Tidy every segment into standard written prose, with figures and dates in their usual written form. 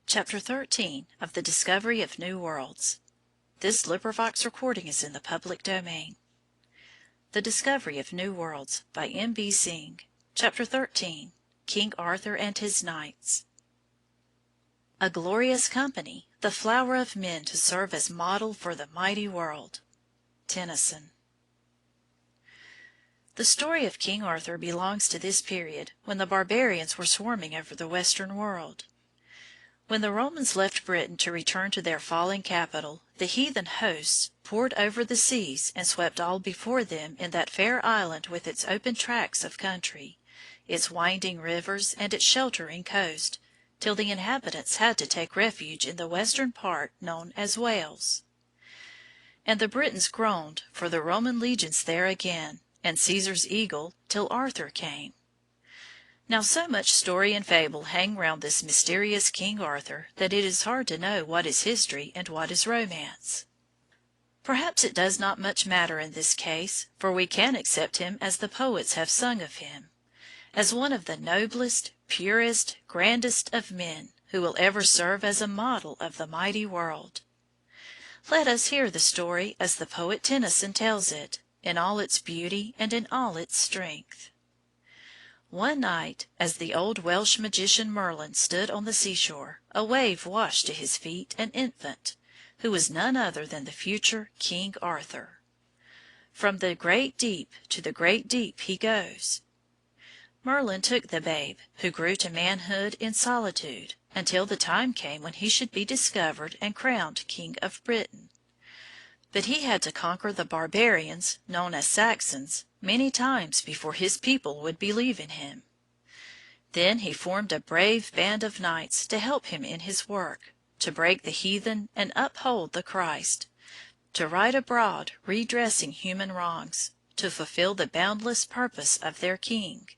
Chapter 13 of the Discovery of New Worlds. This recording is in the public domain. The Discovery of New Worlds by M.B. Synge. Chapter 13. King Arthur and His Knights. A glorious company, the flower of men to serve as model for the mighty world. Tennyson. The story of King Arthur belongs to this period when the barbarians were swarming over the western world. When the Romans left Britain to return to their fallen capital, the heathen hosts poured over the seas and swept all before them in that fair island with its open tracts of country, its winding rivers, and its sheltering coast, till the inhabitants had to take refuge in the western part known as Wales. And the Britons groaned for the Roman legions there again, and Caesar's eagle, till Arthur came. Now so much story and fable hang round this mysterious King Arthur that it is hard to know what is history and what is romance. Perhaps it does not much matter in this case, for we can accept him as the poets have sung of him, as one of the noblest, purest, grandest of men, who will ever serve as a model of the mighty world. Let us hear the story as the poet Tennyson tells it, in all its beauty and in all its strength. One night, as the old Welsh magician Merlin stood on the seashore, a wave washed to his feet an infant, who was none other than the future King Arthur. From the great deep to the great deep he goes. Merlin took the babe, who grew to manhood in solitude, until the time came when he should be discovered and crowned King of Britain. But he had to conquer the barbarians, known as Saxons, many times before his people would believe in him. Then he formed a brave band of knights to help him in his work, to break the heathen and uphold the Christ, to ride abroad redressing human wrongs, to fulfill the boundless purpose of their king.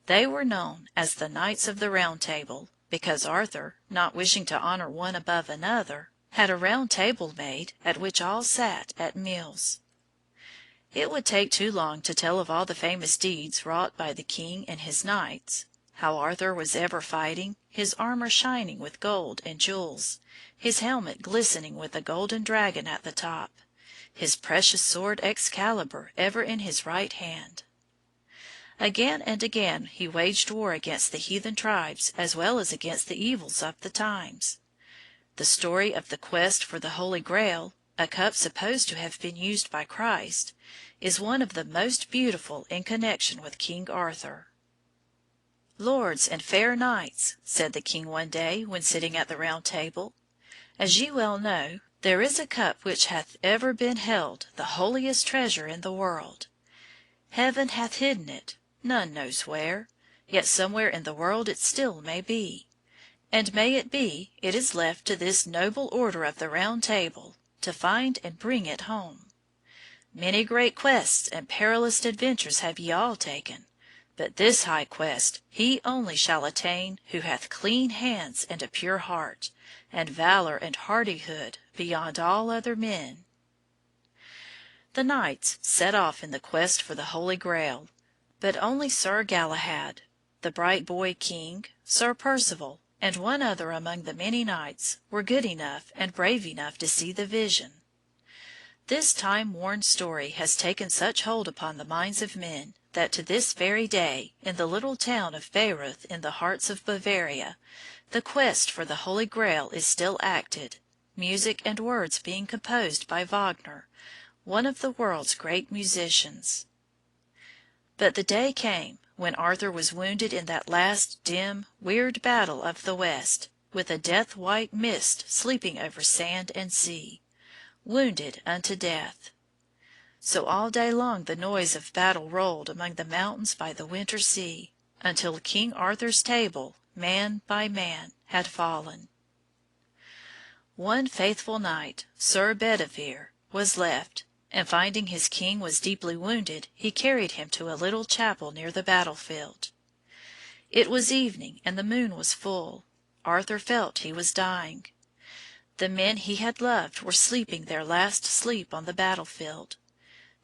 They were known as the Knights of the Round Table, because Arthur, not wishing to honor one above another, had a round table made at which all sat at meals. It would take too long to tell of all the famous deeds wrought by the king and his knights, how Arthur was ever fighting, his armor shining with gold and jewels, his helmet glistening with a golden dragon at the top, his precious sword Excalibur ever in his right hand. Again and again he waged war against the heathen tribes as well as against the evils of the times. The story of the quest for the Holy Grail, a cup supposed to have been used by Christ, is one of the most beautiful in connection with King Arthur. "Lords and fair knights," said the king one day when sitting at the Round Table, "as ye well know, there is a cup which hath ever been held the holiest treasure in the world. Heaven hath hidden it, none knows where, yet somewhere in the world it still may be. And may it be, it is left to this noble order of the Round Table to find and bring it home. Many great quests and perilous adventures have ye all taken, but this high quest he only shall attain who hath clean hands and a pure heart, and valor and hardihood beyond all other men." The knights set off in the quest for the Holy Grail, but only Sir Galahad, the bright boy king, Sir Percival, and one other among the many knights were good enough and brave enough to see the vision. This time-worn story has taken such hold upon the minds of men that to this very day, in the little town of Bayreuth in the heart of Bavaria, the quest for the Holy Grail is still acted, music and words being composed by Wagner, one of the world's great musicians. But the day came when Arthur was wounded in that last dim, weird battle of the West, with a death-white mist sleeping over sand and sea, wounded unto death. So all day long the noise of battle rolled among the mountains by the winter sea, until King Arthur's table, man by man, had fallen. One faithful knight, Sir Bedivere, was left, and finding his king was deeply wounded, he carried him to a little chapel near the battlefield. It was evening, and the moon was full. Arthur felt he was dying. The men he had loved were sleeping their last sleep on the battlefield.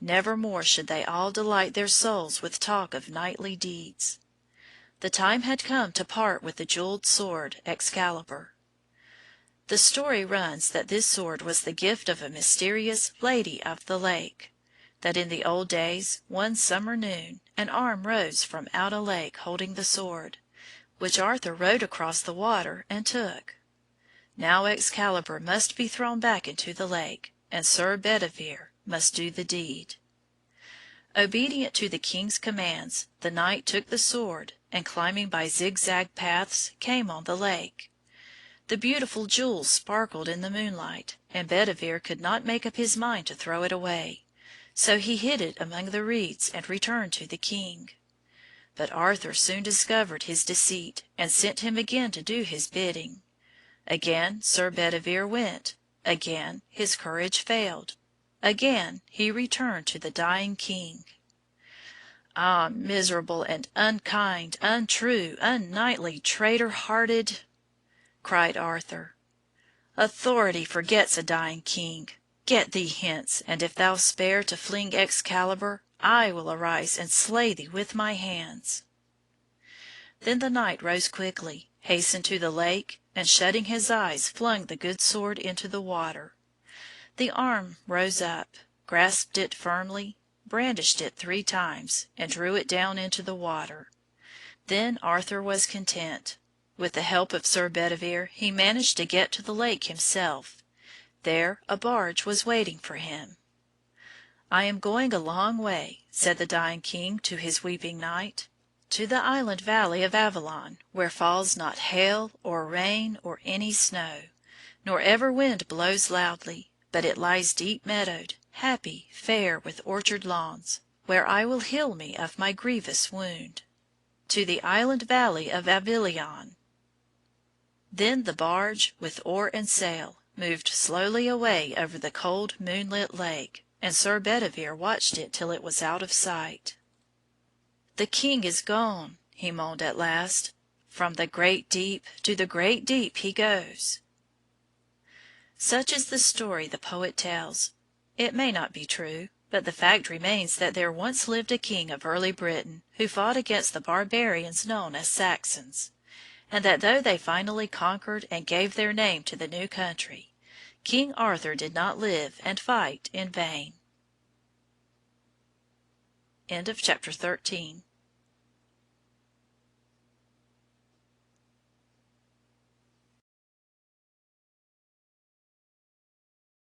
Never more should they all delight their souls with talk of knightly deeds. The time had come to part with the jewelled sword Excalibur. The story runs that this sword was the gift of a mysterious Lady of the Lake; that in the old days, one summer noon, an arm rose from out a lake holding the sword, which Arthur rowed across the water and took. Now Excalibur must be thrown back into the lake, and Sir Bedivere must do the deed. Obedient to the king's commands, the knight took the sword, and climbing by zigzag paths came on the lake. The beautiful jewels sparkled in the moonlight, and Bedivere could not make up his mind to throw it away, so he hid it among the reeds and returned to the king. But Arthur soon discovered his deceit, and sent him again to do his bidding. Again Sir Bedivere went, again his courage failed, again he returned to the dying king. "Ah, miserable and unkind, untrue, unknightly, traitor-hearted!" cried Arthur. "Authority forgets a dying king. Get thee hence, and if thou spare to fling Excalibur, I will arise and slay thee with my hands." Then the knight rose quickly, hastened to the lake, and shutting his eyes flung the good sword into the water. The arm rose up, grasped it firmly, brandished it 3 times, and drew it down into the water. Then Arthur was content. With the help of Sir Bedivere he managed to get to the lake himself. There a barge was waiting for him. "I am going a long way," said the dying king to his weeping knight, "to the island valley of Avalon, where falls not hail or rain or any snow, nor ever wind blows loudly, but it lies deep meadowed, happy, fair, with orchard lawns, where I will heal me of my grievous wound. To the island valley of Avilion." Then the barge, with oar and sail, moved slowly away over the cold moonlit lake, and Sir Bedivere watched it till it was out of sight. "The king is gone," he moaned at last. "From the great deep to the great deep he goes." Such is the story the poet tells. It may not be true, but the fact remains that there once lived a king of early Britain who fought against the barbarians known as Saxons, and that though they finally conquered and gave their name to the new country, King Arthur did not live and fight in vain. Chapter 14.